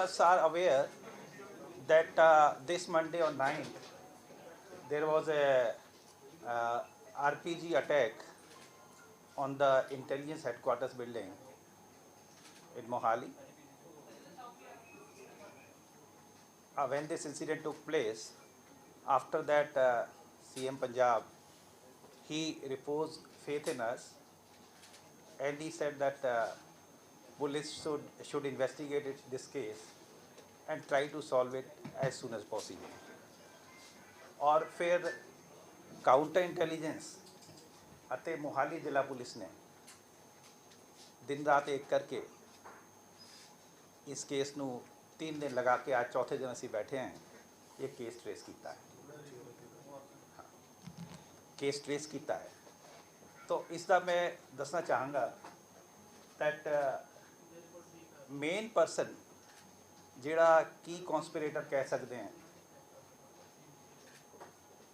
us are aware that this Monday on 9th, there was a RPG attack on the intelligence headquarters building in Mohali. When this incident took place, after that, CM Punjab, he reposed faith in us, and he said that police should investigate this case and try to solve it as soon as possible. और फिर counter intelligence ਅਤੇ मोहाली जिला police ने दिन रात एक करके इस केस ਨੂੰ 3 दिन लगा के आज चौथे दिन ਅਸੀਂ बैठे हैं ये केस ट्रेस किया है केस ट्रेस किया है तो इसका मैं दसना चाहांगा दैट मेन परसन जिहड़ा की कॉन्सपिरेटर कह सकते हैं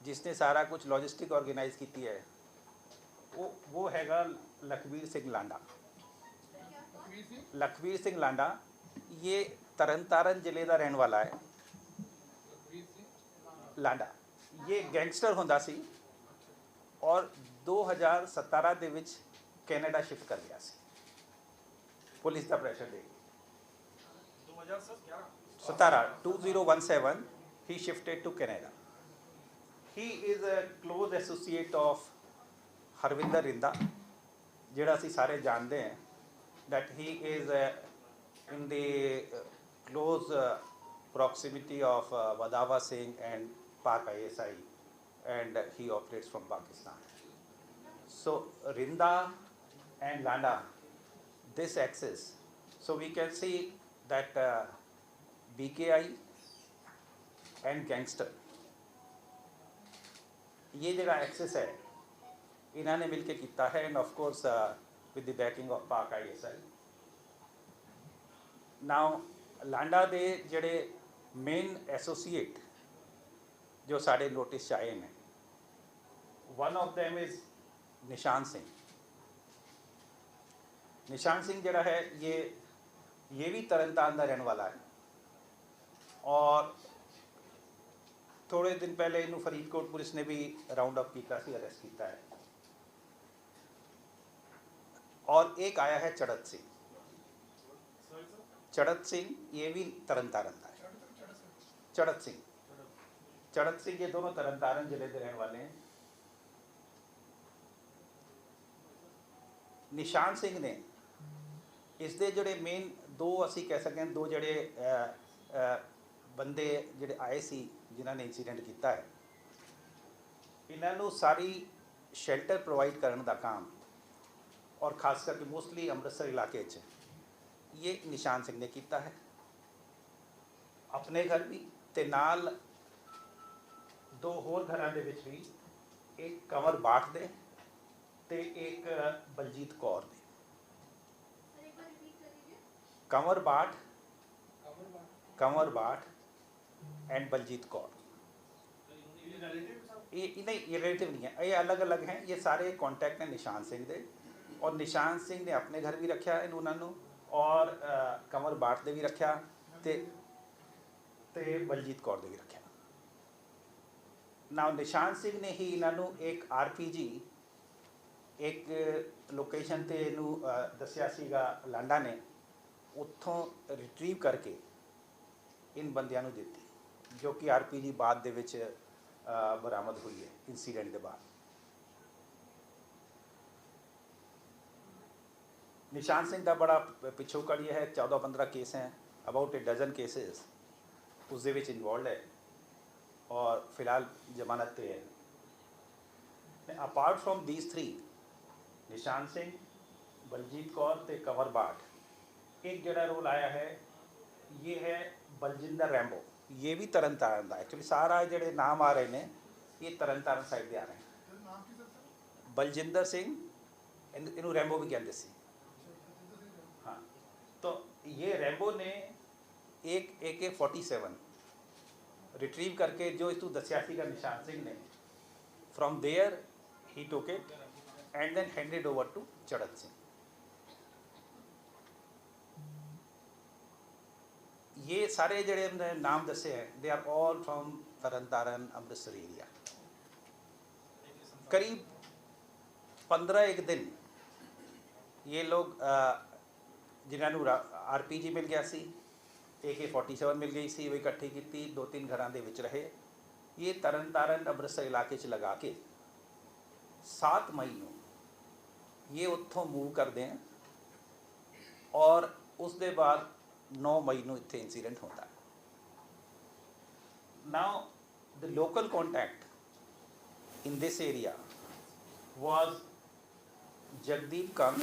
जिसने सारा कुछ लॉजिस्टिक ऑर्गेनाइज की है वो हैगा लखवीर सिंह लांडा। लखवीर सिंह लांडा ये तरनतारन जिले का रहने वाला है। लांडा ये गैंगस्टर होंदा सी और 2017 ਦੇ ਵਿੱਚ ਕੈਨੇਡਾ शिफ्ट कर गया सी पुलिस का pressure they 2017 he shifted to Canada. He is a close associate of Harvinder Rinda जिहड़ा असीं सारे जानते हैं that he is in the close proximity of Vadava Singh and Pak ISI, and he operates from Pakistan. So Rinda and Landa, this axis, so we can see that BKI and gangster ये जिहड़ा axis है इन्होंने मिल के किया है end of course with the banking of पाक ISI. Now Landa दे जिहड़े main associate जो साढ़े नोटिस आए हैं वन ऑफ देम इज़ निशान सिंह. निशान सिंह जिहड़ा है ये भी तरनतारन का रहने वाला है और थोड़े दिन पहले इनू फरीदकोट पुलिस ने भी राउंड अप किया सी अरेस्ट किया है. और एक आया है चढ़त सिंह. चढ़त सिंह ये भी तरनतारन का है. चढ़त सिंह ये दोनों तरनतारन जिले के रहने वाले हैं. निशान सिंह ने इसके जोड़े मेन दो असी कह सकते हैं दो जोड़े बंदे जोड़े आए सी जिन्होंने इंसीडेंट किया है इन्हों सारी शेल्टर प्रोवाइड करने का काम और खास करके मोस्टली अमृतसर इलाके ये निशान सिंह ने किया है अपने घर भी ते नाल दो होर घरां दे विच भी एक कंवर बाठ दे ते एक बलजीत कौर दे. कंवर बाठ एंड बलजीत कौर ये नहीं ये रिलेटिव नहीं है ये अलग अलग हैं. ये सारे कॉन्टैक्ट हैं निशान सिंह दे और निशान सिंह ने अपने घर भी रखा इन्होंने और कंवर बाठ दे भी रखा ते बलजीत कौर दे भी रखा. ना निशान सिंह ने ही इन्हों एक RPG एक लोकेशन ते इनू दसिया सीगा लांडा ने उत्थों रिट्रीव करके इन बंदियां नू दित्ती जो कि RPG बाद दे विच बरामद हुई है इंसीडेंट के बाद. निशान सिंह का बड़ा पिछोकड़ ये है 14-15 केस हैं अबाउट ए डजन केसेस उस दे विच इन्वॉल्व है और फिलहाल जमानत पे है. अपार्ट फ्रॉम दीज 3 निशान सिंह बलजीत कौर ते कंवर बाठ एक जड़ा रोल आया है ये है बलजिंदर रैंबो. ये भी तरनतारन का एक्चुअली सारा जोड़े नाम आ रहे हैं ये तरनतारन साइड के आ रहे हैं. बलजिंदर सिंह इनू रैंबो भी कहते सी. हाँ तो ये रैंबो ने एक AK-47 रिट्रीव करके जो इसू दसिया सीगा निशान सिंह ने from there he took it and then handed over to Charat Singh. ये सारे जड़े नाम दसे हैं they are all from Tarn Taran Amritsar area. करीब 15 एक दिन ये लोग जिन्होंने RPG मिल गया सी, AK-47 मिल गई सी, वो इकट्ठी की 2-3 घरां दे विच रहे। ये तरन तारण अमृतसर इलाके च लगा के 7 मई को ये उत्थों मूव करते हैं और उसके बाद 9 मई को इत्थे इंसीडेंट होता है। Now the local contact in this area was Jagdeep Kang,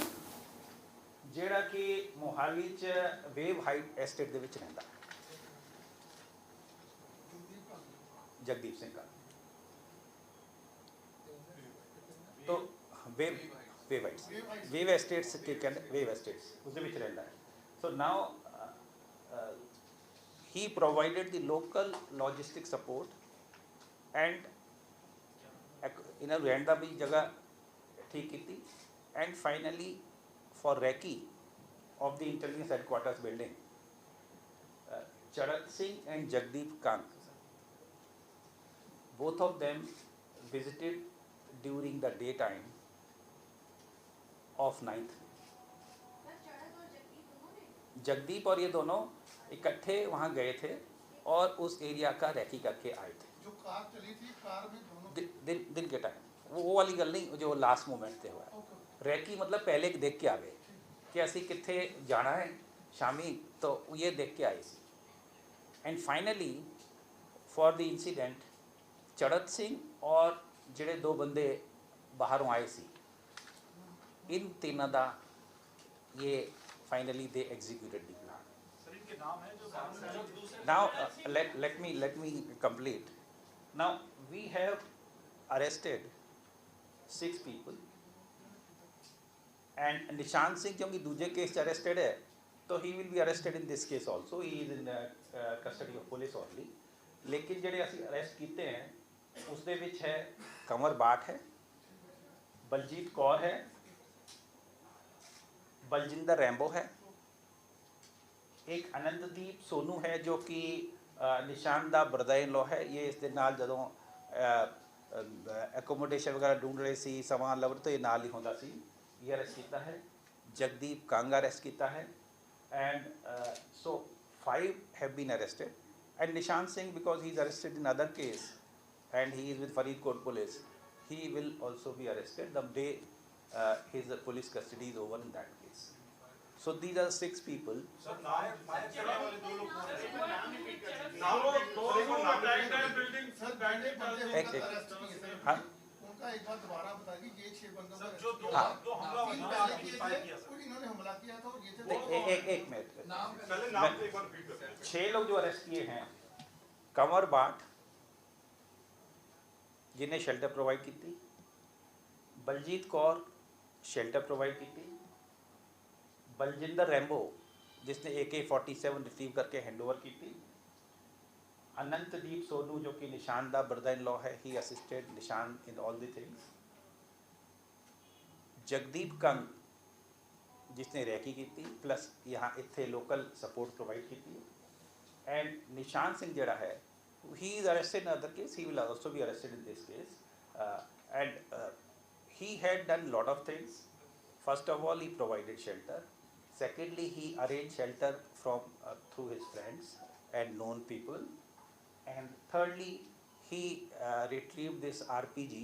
ਜਿਹੜਾ कि मोहाली च वेव हाइट एस्टेट दे विच रहिंदा। जगदीप सिंह कंग तो वेव हाइट्स वेव एस्टेट्स के कहते वेव एस्टेट्स उस दे विच रहिंदा है। So now he provided the local logistic support and इन्होंने रहने का भी जगह ठीक की। And finally for recce of the intelligence headquarters building, Charat Singh and Jagdeep Kang, both of them visited during the daytime of 9th। Jagdeep और ये दोनों इकट्ठे वहाँ गए थे और उस एरिया का रैकी करके आए थे। जो कार चली थी, कार में दोनों दिन के टाइम वो वाली गल नहीं जो लास्ट मोमेंट पे हुआ। रैकी मतलब पहले देख के आ गए कि असी कित्थे जाना है शामी, तो ये देख के आए सी। And finally for the incident Charat Singh और जिहड़े 2 बंदे बाहरों आए सी, इन तीनों का ये finally they executed the plan. Sir इनके नाम है जो now let me complete। now we have arrested 6 people and निशान सिंह क्योंकि दूसरे केस अरेस्टेड है तो he will be arrested in this case also, he is in custody of police only. लेकिन ਜਿਹੜੇ ਅਸੀਂ अरेस्ट किए हैं उस दे विच है कंवर बाठ है, बलजीत कौर है, बलजिंदर रैंबो है, एक अनंतदीप सोनू है जो कि निशान दा ब्रदर इन लॉ है। ये इस दे नाल जदों एकोमोडेशन वगैरह ढूंढ रहे सी समान लवर तो ये नाल ही होंदा सी। ये अरेस्ट किया है। जगदीप कांग अरेस्ट किया है and so 5 have been arrested and Nishan Singh because he is arrested in other case and he is with Faridkot police, he will also be arrested the day his police custody is over in that case। so these are 6 people। Sir नाम चढ़ा वाले 2 लोग कौन है? नाम नहीं pick कर नाम वो बिल्डिंग सर बैंडेड बंदे एक- होकर अरेस्ट किए थे। हाँ उनका एक बार दोबारा बताइए, ये 6 बंदों सर को जो arrest दो किया। हमला तीन हुआ पहले किए फायर थे, किया सर। और इन्होंने हमला किया था और ये थे एक मिनट। पहले नाम तो एक बार रिपीट करते हैं। 6 लोग जो अरेस्ट किए हैं, कंवर बाट जिन्हें शेल्टर प्रोवाइड की थी, बलजीत कौर शेल्टर प्रोवाइड की थी, बलजिंदर रैंबो जिसने AK-47 रिसीव करके हैंडओवर की थी, अनंतदीप सोनू जो कि निशान दा ब्रदर इन लॉ है, ही असिस्टेड निशान in all the things, Jagdeep Kang जिसने रैकी की थी प्लस यहाँ इत्थे लोकल सपोर्ट प्रोवाइड की थी, एंड निशान सिंह जड़ा है he is arrested in other case, he will also be arrested in this case and he had done lot of things। first of all he provided shelter, secondly he arranged shelter from through his friends and known people, and thirdly he retrieved this RPG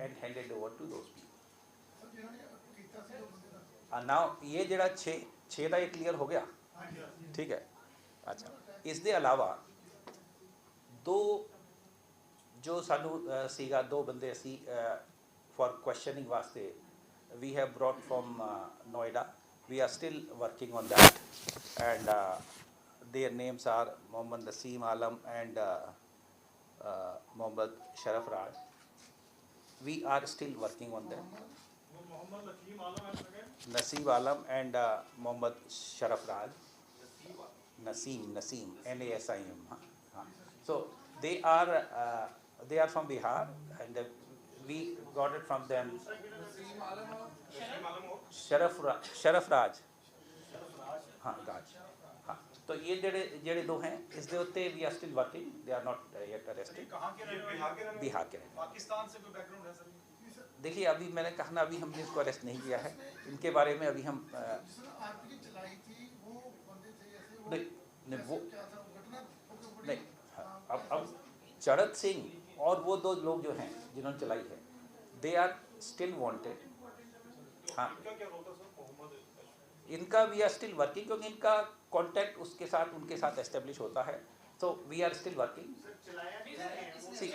and handed over to those people। Sir जिन्होंने कीता सी वो बंदे का now ये जड़ा 6 ਦਾ ਇਹ clear हो गया, ठीक है। अच्छा इस दे अलावा 2 जो सानू सीगा 2 बंदे असी फॉर क्वेश्चनिंग वास्ते we have brought from Noida, we are still working on that and their names are Mohammad Naseem Alam and Mohammad Sharaf Raj. We are still working on that. Mohammad Nakeem Alam है second, Naseeb Alam and Mohammad Sharaf Raj, Naseem NASIM। हाँ so they are from Bihar and we got it from them। Naseem Alam और शरफ राज, हाँ राज, हाँ तो ये ਜਿਹੜੇ दो हैं इसके उत्ते we are still working, they are not yet arrested. कहाँ के रहने वाले? बिहार के रहने। पाकिस्तान से कोई बैकग्राउंड है सर? देखिए अभी मैंने कहा ना, अभी हमने इसको अरेस्ट नहीं किया है, इनके बारे में अभी हम जिसने आरपीजी चलाई थी वो बंदे थे जैसे वो नहीं वो क्या था वो घटना वो बड़ी नहीं, हाँ, अब चरत सिंह और वो दो लोग जो हैं जिन्होंने चलाई है, दे आर स्टिल वांटेड। हाँ, इनका क्या रोल था सर? मोहम्मद इनका वी आर स्टिल वर्किंग, क्योंकि इनका कांटेक्ट उनके साथ एस्टेब्लिश होता है, तो we are still working. See,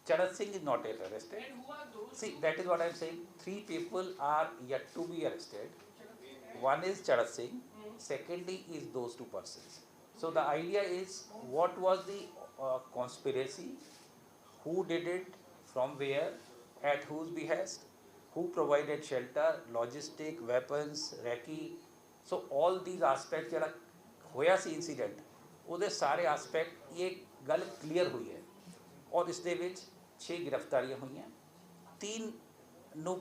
Charat Singh is not yet arrested. See, that is what I am saying. 3 people are yet to be arrested. One is Charat Singh. Secondly is those 2 persons. So the idea is, what was the conspiracy? Who did it? From where? At whose behest? Who provided shelter, logistic, weapons, recce? So all these aspects ਜਿਹੜਾ ਹੋਇਆ ਸੀ incident, ਉਹਦੇ ਸਾਰੇ aspect ਇਹ ਗੱਲ clear ਹੋਈ ਹੈ, ਔਰ ਇਸ ਦੇ ਵਿੱਚ 6 गिरफ्तारियां हुई हैं, 3 ਨੂੰ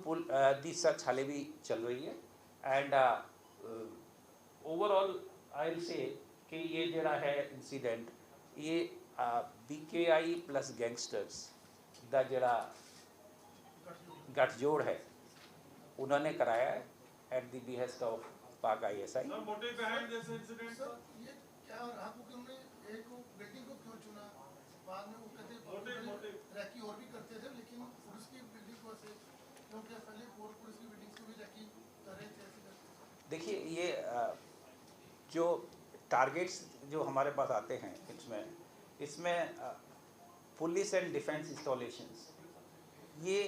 ਦੀ ਸਰਚ ਹਾਲੇ ਵੀ ਚੱਲ ਰਹੀ ਹੈ। And overall I will say कि ये जड़ा है इंसीडेंट, ये BKI प्लस गैंगस्टर्स का जड़ा गठजोड़ है, उन्होंने कराया है एट द बिहेस्ट ऑफ पाक ISI। Sir motive behind this incident sir ये क्या रहा कि उन्होंने एक बिल्डिंग को क्यों चुना? बाद में वो कहते रैकी और भी करते थे, लेकिन पुलिस की बिल्डिंग को से क्योंकि पहले पुलिस की बिल्डिंग्स को भी रैकी कर रहे थे ऐसे करते। देखिए ये जो टारगेट्स जो हमारे पास आते हैं इसमें पुलिस एंड डिफेंस इंस्टॉलेशंस, ये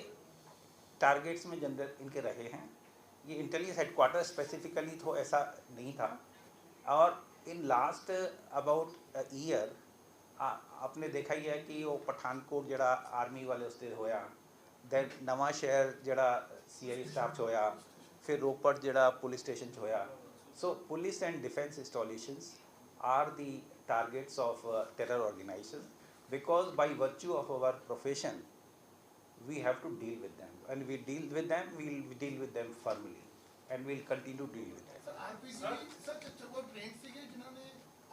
टारगेट्स में जनरल इनके रहे हैं। ये इंटेलिजेंस हेडक्वार्टर स्पेसिफिकली तो ऐसा नहीं था, और इन लास्ट अबाउट ईयर आपने देखा ही है कि वो पठानकोट जड़ा आर्मी वाले उसते होया, दैन नवा शहर जड़ा CI स्टाफ च होया, फिर रोपड़ जड़ा पुलिस स्टेशन च होया। So police and defence installations are the targets of terror organisation, because by virtue of our profession we have to deal with them, and we deal with them, we'll deal with them firmly, and we'll continue to deal with them। Sir RPG sir चच्चा वो train सीगे जिन्होंने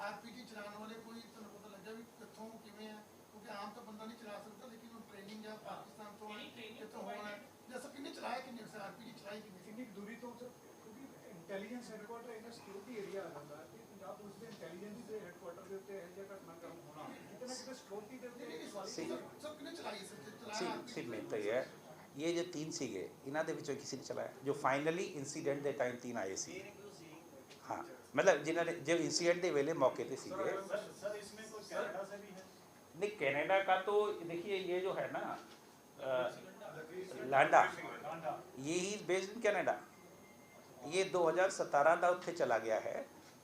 RPG चलाने वाले कोई तो पता लग गया भी किथों किवें है, क्योंकि आम तो बंदा नहीं चला सकता, लेकिन वो ट्रेनिंग या पाकिस्तान तो किथों होना है जैसा किन्ने चलाया किन्ने से आरपीजी चलाई किन्ने कितनी दूरी तो सर, क्योंकि intelligence headquarter in security area आ जाता है कि पंजाब पुलिस के इंटेलिजेंस से हेडक्वार्टर के उत्ते है जगह घटना क्रम होना कितना कितना सिक्योरिटी दे उत्ते सब किन्ने चलाई सर सिर्फ नहीं तो ये जो 3 सीगे इन्हों के विचों किसी ने चलाया, जो फाइनली इंसीडेंट के टाइम 3 आए सी। हाँ, मतलब जिन्होंने जो इंसीडेंट के वेले मौके पे सीगे। सर इसमें कोई कनाडा से भी है? नहीं, कनाडा का तो देखिए ये जो है ना लांडा, ये ही बेस्ड इन कनाडा, ये 2017 का उत्थे चला गया है,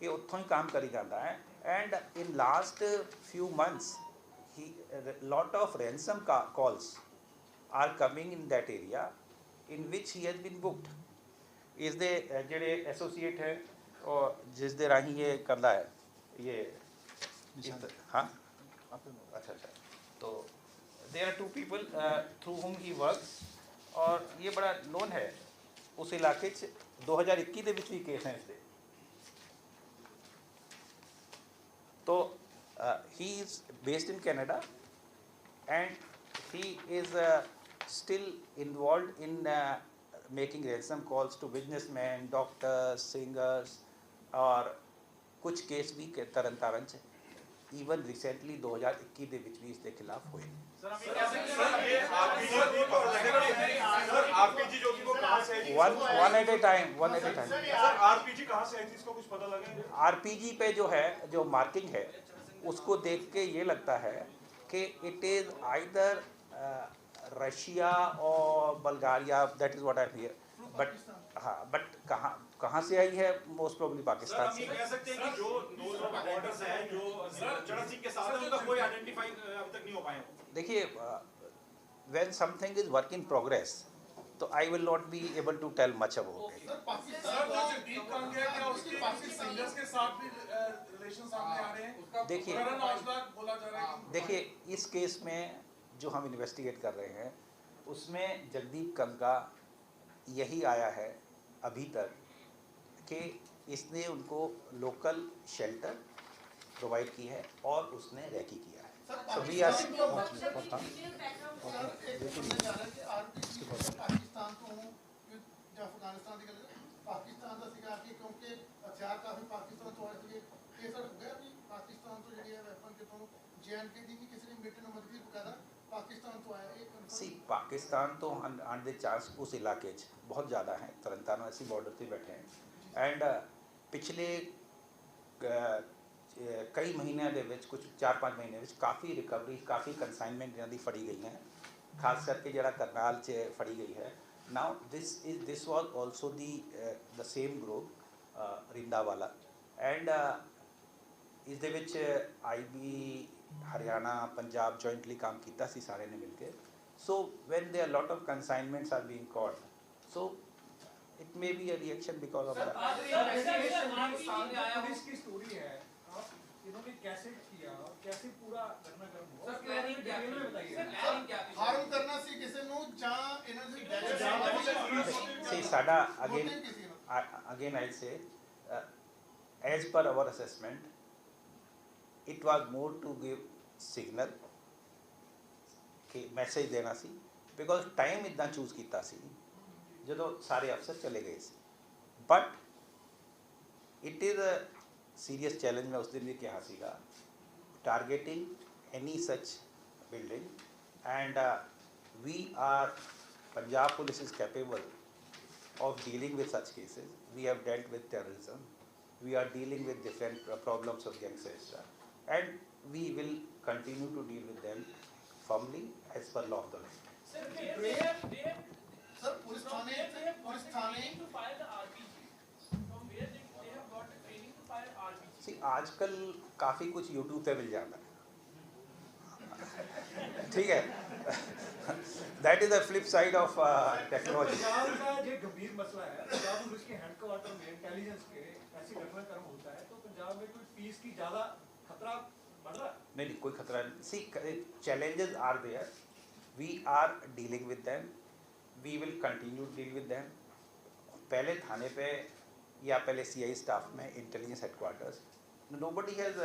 ये उत्थों ही काम करी जाता है। And in last few months lot of ransom calls are coming in that area in which he has been booked। is the ਜਿਹੜੇ एसोसिएट है और जिस दे राही ये करता है ये हाँ अच्छा, तो there are 2 people through whom he works, और ये बड़ा नोन है उस इलाके 2021 ਦੇ ਵਿੱਚ ਵੀ केस हैं इसके। तो he is based in Canada, and he is still involved in making ransom calls to businessmen, doctors, singers, और कुछ केस भी तरन तारण च ईवन रिसेंटली 2021 ਦੇ ਵਿੱਚ ਵੀ ਇਸ ਦੇ ਖਿਲਾਫ ਹੋਏ। आरपीजी जो कि वो कहाँ से है? one at a time। Sir RPG कहाँ से है इसको कुछ पता लगे? आरपीजी पे जो है जो मार्किंग है उसको देख के ये लगता है कि इट इज़ आइदर रशिया और Bulgaria, that is what I hear, but हाँ, बट कहाँ से आई है? मोस्ट प्रोबेबली पाकिस्तान से। कह सकते हैं कि जो 2 बॉर्डर्स हैं जो चरण सिंह के साथ है, उनका कोई आइडेंटिफाई अभी तक नहीं हो पाए। देखिए when something is work in progress, तो I will not be able to tell much about it. Sir Pakistan जो जगदीप कांगे क्या उसके सिंगर्स के साथ भी रिलेशन सामने आ रहे हैं? देखिए बोला जा रहा है। देखिए इस केस में जो हम इन्वेस्टिगेट कर रहे हैं उसमें जगदीप कंगा यही आया है अभी तक कि इसने उनको लोकल शेल्टर प्रोवाइड की है और उसने रैकी किया है। सो वी आर सर एक सुनने जा रहा है कि आरपीजी पाकिस्तान तो ਜਾਂ ਅਫਗਾਨਿਸਤਾਨ ਦੀ ਗੱਲ ਪਾਕਿਸਤਾਨ ਦਾ ਸੀਗਾ ਕਿ ਕਿਉਂਕਿ ਹਥਿਆਰ ਕਾਫੀ ਪਾਕਿਸਤਾਨ ਤੋਂ ਆਏ ਸੀਗੇ ਇਹ ਸਰ ਗਿਆ ਵੀ ਪਾਕਿਸਤਾਨ ਤੋਂ ਜਿਹੜੀ ਹੈ ਵੈਪਨ ਕਿਤੋਂ ਜੇਐਨਕੇ ਦੀ ਵੀ ਕਿਸੇ ਨੇ ਮਿੱਟ ਨੂੰ ਮਦਦ ਬਕਾਇਦਾ ਪਾਕਿਸਤਾਨ ਤੋਂ ਆਇਆ ਇਹ सी पाकिस्तान तो आने के चांस उस इलाके बहुत ज़्यादा हैं। तरनतारन ऐसी बॉर्डर पे बैठे हैं एंड पिछले कई महीनों के कुछ 4-5 महीने काफ़ी रिकवरी काफ़ी कंसाइनमेंट इन्हों की फड़ी गई हैं, खास करके जरा करनाल च फड़ी गई है। Now this was also the same group Rinda वाला एंड इस दे विच IB हरियाणा पंजाब जॉइंटली काम किया सी सारे ने मिलकर। So when there are lot of consignments are being caught, so it may be a reaction because of that. Police की स्टोरी है, आप इन्होंने कैसे किया और कैसे पूरा घटनाक्रम हुआ? सर प्लानिंग क्या डिटेल में थी? बताइए। सर प्लानिंग क्या थी? ਹਾਰਮ ਕਰਨਾ ਸੀ ਕਿਸੇ ਨੂੰ ਜਾਂ ਇਹਨਾਂ ਦੀ See, Sada, again I'll say, as per our assessment, it was more to give signal कि मैसेज देना सी, बिकॉज टाइम इदा चूज किया सी जो सारे अफसर चले गए सी। But it is a serious challenge. मैं उस दिन भी कहा सीगा, targeting any such building and we are Punjab police is capable of dealing with such cases. We have dealt with terrorism, we are dealing with different problems of gangsters, and we will continue to deal with them firmly as per law of the land. Sir, they have sir police ਥਾਣੇ training to fire the RPG. From where they have got the training to fire RPG. See, आजकल काफ़ी कुछ YouTube पे मिल जाता है, ठीक है। That is the flip side of technology. Punjab का जो गंभीर मसला है, पंजाब पुलिस के हेडक्वार्टर में इंटेलिजेंस के ऐसी घटनाक्रम होता है तो पंजाब में कोई पीस की ज़्यादा खतरा बढ़ रहा है? नहीं, कोई खतरा नहीं। See, challenges are there, we are dealing with them, we will continue to deal with them. पहले थाने पे या पहले CI स्टाफ में इंटेलिजेंस हेडक्वार्टर्स, nobody has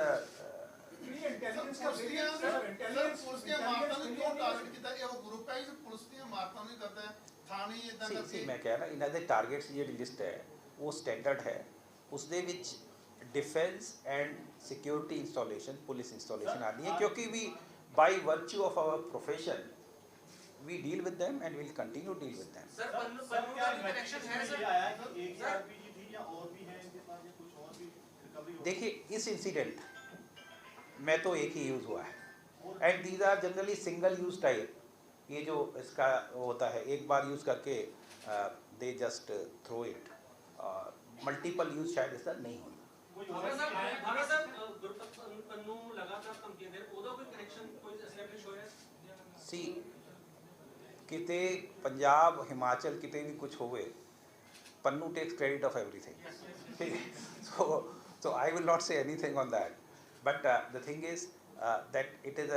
ये इंटेलिजेंस का ਪੁਲਿਸ ਦੀਆਂ ਮਾਰਤਾਂ ਨੂੰ ਕਿਉਂ ਟਾਰਗੇਟ ਕੀਤਾ? ਇਹ ਉਹ ਗਰੁੱਪ ਹੈ ਜੋ ਪੁਲਿਸ ਦੀਆਂ ਮਾਰਤਾਂ ਨੂੰ ਕਰਦਾ ਹੈ, ਥਾਣੇ ਇਦਾਂ सी ਕਰਕੇ मैं कह रहा इन्हों के टारगेट्स जी लिस्ट है वो स्टैंडर्ड है, उसदे विच defence and security installation police installation आनी है, क्योंकि we by virtue of our profession we deal with them and will continue deal with them. Sir Pannu का भी कनेक्शन है सर? आया कि एक ही आरपीजी थी या और भी है इनके पास या कुछ और भी रिकवरी हो? देखिए, इस इंसिडेंट में तो एक ही यूज़ हुआ है and these are generally single use type. ये जो इसका होता है एक बार यूज़ करके they just throw it, multiple use शायद इसका नहीं होता। भाना सर पन्नू लगातार धमकियां दे रहे, ਉਹਦਾ ਕੋਈ ਕਨੈਕਸ਼ਨ ਕੋਈ ਐਸਟੈਬਲਿਸ਼ ਹੋਇਆ? सी किते पंजाब हिमाचल किते भी कुछ होवे, Pannu tax credit of everything, ठीक है। So I will not say anything on that, but the thing is that it is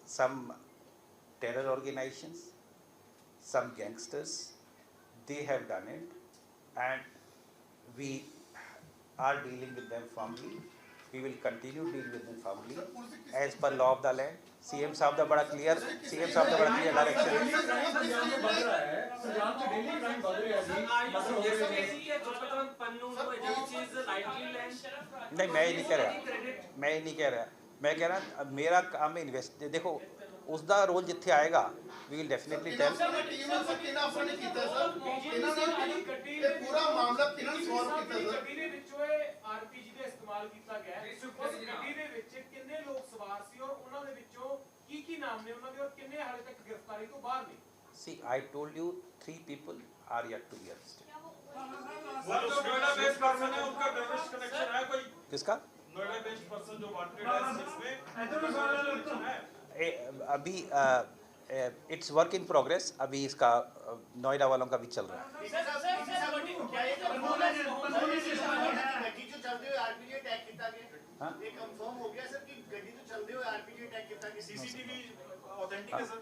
some terror organizations, some gangsters, they have done it and we are dealing with them firmly, we will continue to deal with them firmly as per law of the land। CM साहब का बड़ा clear direction. Punjab में बढ़ रहा है, पंजाब में daily crime बढ़ रहा है जी। नहीं, मैं ये नहीं कह रहा, मैं कह रहा मेरा काम है इन्वेस्ट। देखो उसका रोल जिथे आएगा we will definitely tell. Team ਨੂੰ ਕਿਹਨਾਂ ਅਫਸਰ ਨੇ ਕੀਤਾ ਸਰ? ਇਹਨਾਂ ਨੇ ਇਹ ਪੂਰਾ ਮਾਮਲਾ ਕਿਹਨਾਂ ਨੇ ਸੋਲਵ ਕੀਤਾ ਸਰ? ਗੱਡੀ ਦੇ ਵਿੱਚੋਂ ਇਹ ਆਰਪੀਜੀ ਦਾ ਇਸਤੇਮਾਲ ਕੀਤਾ ਗਿਆ ਹੈ। ਉਸ ਗੱਡੀ ਦੇ ਵਿੱਚ ਕਿੰਨੇ ਲੋਕ ਸਵਾਰ ਸੀ ਔਰ ਉਹਨਾਂ ਦੇ ਵਿੱਚੋਂ ਕੀ ਨਾਮ ਨੇ ਉਹਨਾਂ ਦੇ ਔਰ ਕਿੰਨੇ ਹਾਲੇ ਤੱਕ ਗ੍ਰਿਫਤਾਰੀ ਤੋਂ ਬਾਹਰ ਨੇ? See, I told you 3 people are yet to be arrested। वो जो नोएडा बेस्ड पर्सन है उनका टेररिस्ट कनेक्शन है कोई? किसका? नोएडा बेस्ड पर्सन जो वांटेड है इसमें कनेक्शन है? अभी इट्स वर्क इन प्रोग्रेस, अभी इसका नोएडा वालों का भी चल रहा है। हाँ? सीसीटीवी ऑथेंटिक है sir?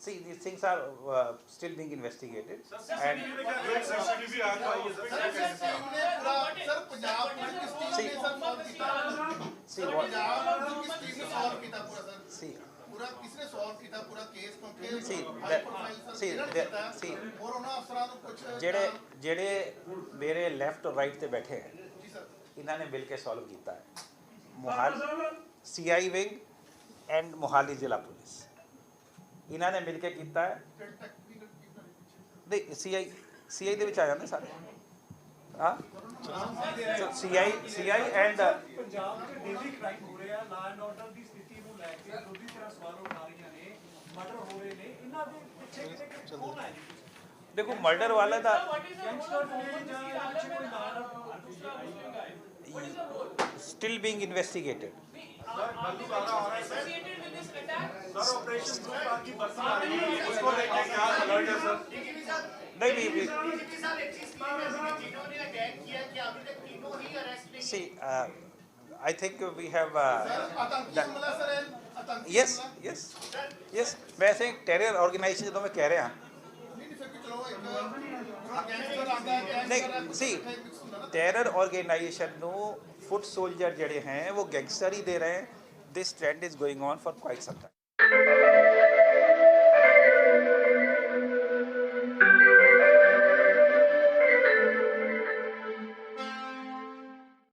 See, these things are still being investigated. And subsidy भी आता है ये सर टीम ने पूरा सर पंजाब पुलिस टीम ने सर सॉल्व किया see what Punjab police team ने सॉल्व किया पूरा सर see पूरा किसने सॉल्व किया पूरा केस क्योंकि See, high profile sir see, Kiran there- किया see, और ਉਹਨਾਂ ਅਫਸਰਾਂ ਨੂੰ ਕੁਝ ਜਿਹੜੇ ਮੇਰੇ ਲੈਫਟ ਔਰ ਰਾਈਟ ਤੇ ਬੈਠੇ ਹੈ ਜੀ ਸਰ ਇਹਨਾਂ ਨੇ ਮਿਲ ਕੇ ਸੋਲਵ ਕੀਤਾ ਹੈ Mohali CI wing and Mohali ਜ਼ਿਲ੍ਹਾ ਪੁਲਿਸ ਇਹਨਾਂ ਨੇ ਮਿਲ ਕੇ ਕੀਤਾ ਹੈ ਟੈਕਨੀਕਲ ਟੀਮ ਨਾਲ ਨਹੀਂ CI ਦੇ ਵਿੱਚ ਆ ਜਾਂਦੇ ਸਾਰੇ ਹਾਂ CI ਐਂਡ ਪੰਜਾਬ 'ਚ ਡੇਲੀ ਕ੍ਰਾਈਮ ਹੋ ਰਿਹਾ, ਲਾ ਐਂਡ ਆਰਡਰ ਦੀ ਸਥਿਤੀ ਨੂੰ ਲੈ ਕੇ ਵਿਰੋਧੀ ਧਿਰਾਂ ਸਵਾਲ ਉਠਾ ਰਹੀਆਂ ਨੇ, ਮਰਡਰ ਹੋ ਰਹੇ ਨੇ, ਇਹਨਾਂ ਦੇ ਪਿੱਛੇ ਕਿਤੇ ਕੌਣ ਹੈ? ਦੇਖੋ ਮਰਡਰ ਵਾਲਾ ਦਾ ਗੈਂਗਸਟਰ ਨੇ ਜਾਂ ਇਹਦੇ ਪਿੱਛੇ ਕੋਈ ਨਾਲ still being investigated. Sir operation group की बस आ रही है उसको लेके क्या अलर्ट है सर नहीं see I think we have ਆਤੰਕੀ ਹਮਲਾ ਸਰ ਆਤੰਕੀ yes ਵੈਸੇ ਇੱਕ ਟੈਰਰ ਆਰਗੇਨਾਈਜੇਸ਼ਨ ਜਦੋਂ ਮੈਂ ਕਹਿ ਰਿਹਾ ਨਹੀਂ ਫਿਰ ਕਿ ਚਲੋ ਇੱਕ ਗੈਂਗਸਟਰ ਆਂਦਾ ਹੈ ਨਹੀਂ see terror organization ਨੂੰ foot soldier ਜਿਹੜੇ हैं वो gangster ही दे रहे हैं. This trend is going on for quite some time.